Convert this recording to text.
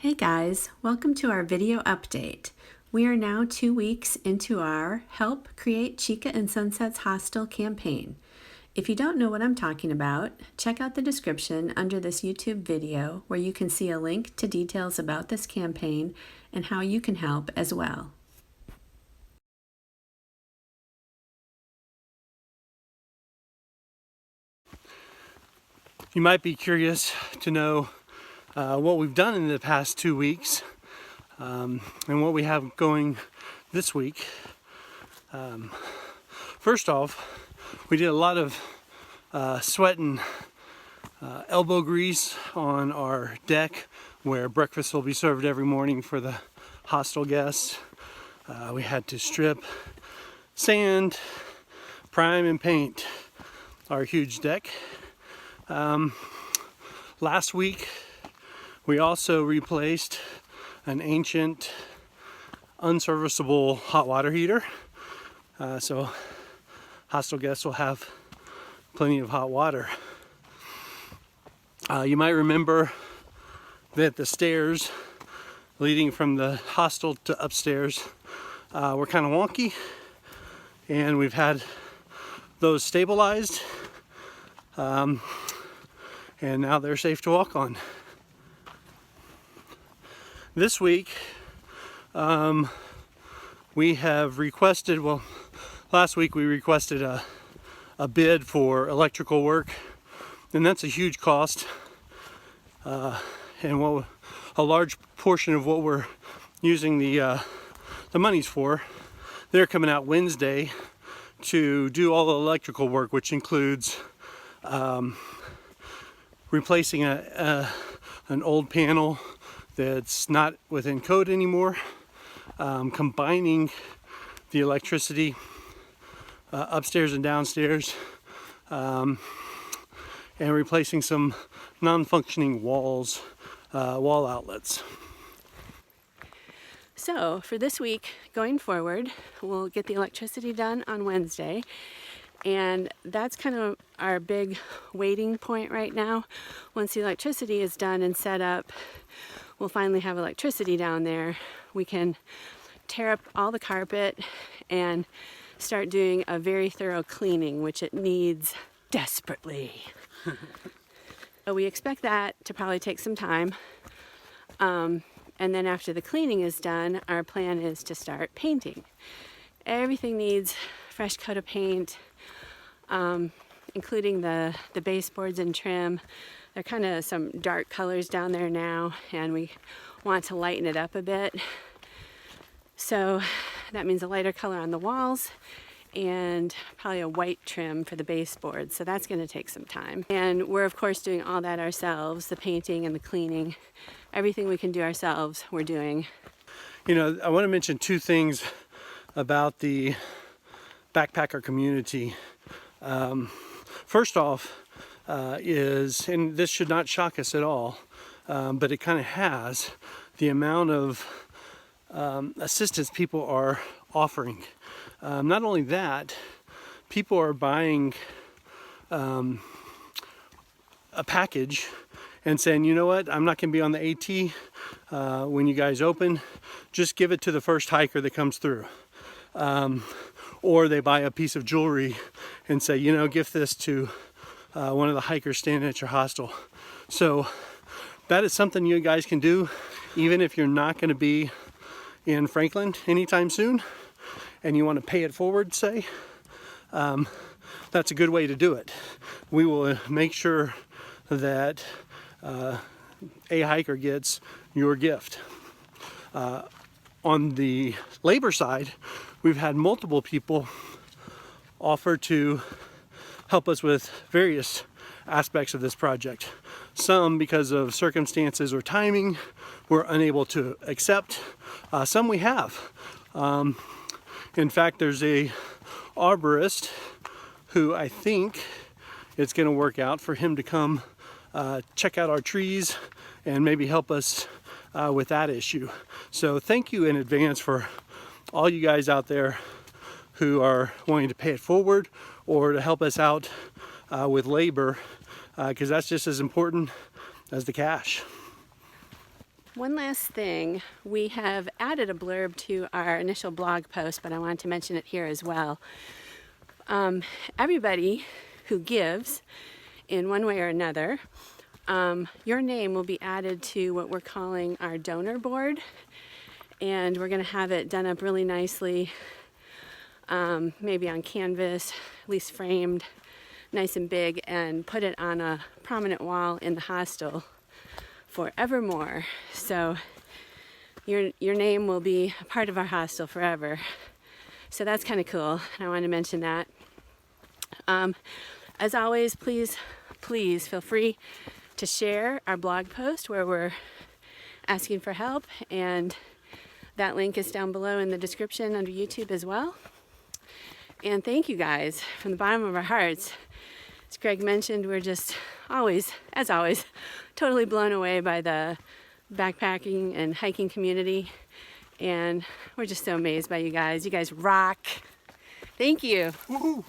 Hey guys, welcome to our video update. We are now 2 weeks into our Help Create Chica and Sunset's Hostel campaign. If you don't know what I'm talking about, check out the description under this YouTube video where you can see a link to details about this campaign and how you can help as well. You might be curious to know what we've done in the past 2 weeks and what we have going this week. First off, we did a lot of sweat and elbow grease on our deck where breakfast will be served every morning for the hostel guests. We had to strip, sand, prime, and paint our huge deck. Last week, we also replaced an ancient, unserviceable hot water heater. So hostel guests will have plenty of hot water. You might remember that the stairs leading from the hostel to upstairs were kind of wonky, and we've had those stabilized. And now they're safe to walk on. This week, we have requested, last week we requested a bid for electrical work, and that's a huge cost. And a large portion of what we're using the monies for, they're coming out Wednesday to do all the electrical work, which includes replacing an old panel that's not within code anymore, combining the electricity upstairs and downstairs, and replacing some non-functioning wall outlets. So for this week, going forward, we'll get the electricity done on Wednesday. And that's kind of our big waiting point right now. Once the electricity is done and set up, we'll finally have electricity down there. We can tear up all the carpet and start doing a very thorough cleaning, which it needs desperately. We expect that to probably take some time. And then after the cleaning is done, our plan is to start painting. Everything needs a fresh coat of paint. Including the baseboards and trim. They're kind of some dark colors down there now, and we want to lighten it up a bit. So that means a lighter color on the walls and probably a white trim for the baseboards. So that's going to take some time. And we're of course doing all that ourselves, the painting and the cleaning. Everything we can do ourselves, we're doing. You know, I want to mention two things about the backpacker community. First off, and this should not shock us at all, but it kind of has, the amount of assistance people are offering. Not only that, people are buying a package and saying, you know what, I'm not going to be on the AT when you guys open, just give it to the first hiker that comes through. Or they buy a piece of jewelry and say, you know, gift this to one of the hikers standing at your hostel. So that is something you guys can do, even if you're not going to be in Franklin anytime soon and you want to pay it forward, say. That's a good way to do it. We will make sure that a hiker gets your gift. On the labor side, we've had multiple people offer to help us with various aspects of this project. Some, because of circumstances or timing, we're unable to accept. Some we have. In fact, there's a arborist who I think it's going to work out for him to come check out our trees and maybe help us with that issue. So thank you in advance for all you guys out there who are wanting to pay it forward or to help us out with labor, because that's just as important as the cash. One last thing, we have added a blurb to our initial blog post, but I wanted to mention it here as well. Everybody who gives in one way or another, your name will be added to what we're calling our donor board, and we're going to have it done up really nicely, maybe on canvas, at least framed, nice and big, and put it on a prominent wall in the hostel forevermore. So your name will be a part of our hostel forever. So that's kind of cool. I wanted to mention that. As always, please feel free to share our blog post where we're asking for help, and that link is down below in the description under YouTube as well. And thank you guys from the bottom of our hearts. As Greg mentioned, we're just always, as always, totally blown away by the backpacking and hiking community. And we're just so amazed by you guys. You guys rock. Thank you. Woohoo!